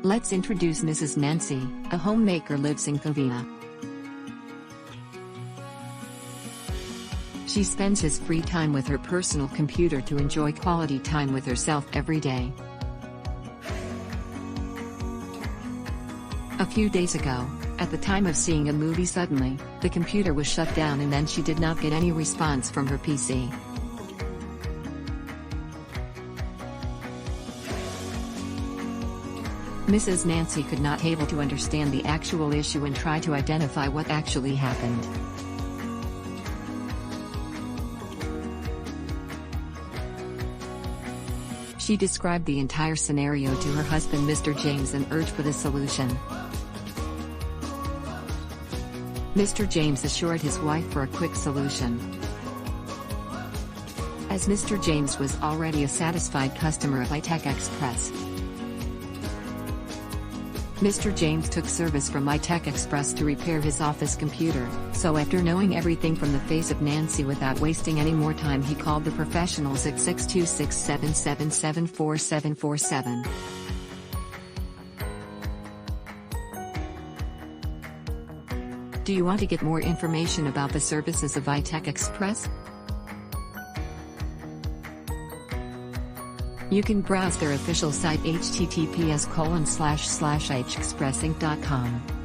Let's introduce Mrs. Nancy, a homemaker lives in Covina. She spends his free time with her personal computer to enjoy quality time with herself every day. A few days ago, at the time of seeing a movie, suddenly, the computer was shut down and then she did not get any response from her PC. Mrs. Nancy could not able to understand the actual issue and try to identify what actually happened. She described the entire scenario to her husband Mr. James and urged for the solution. Mr. James assured his wife for a quick solution. As Mr. James was already a satisfied customer of iTech Xpress, Mr. James took service from iTech Xpress to repair his office computer, so after knowing everything from the face of Nancy without wasting any more time, he called the professionals at 626-777-4747. Do you want to get more information about the services of iTech Xpress? You can browse their official site https://xpressinc.com.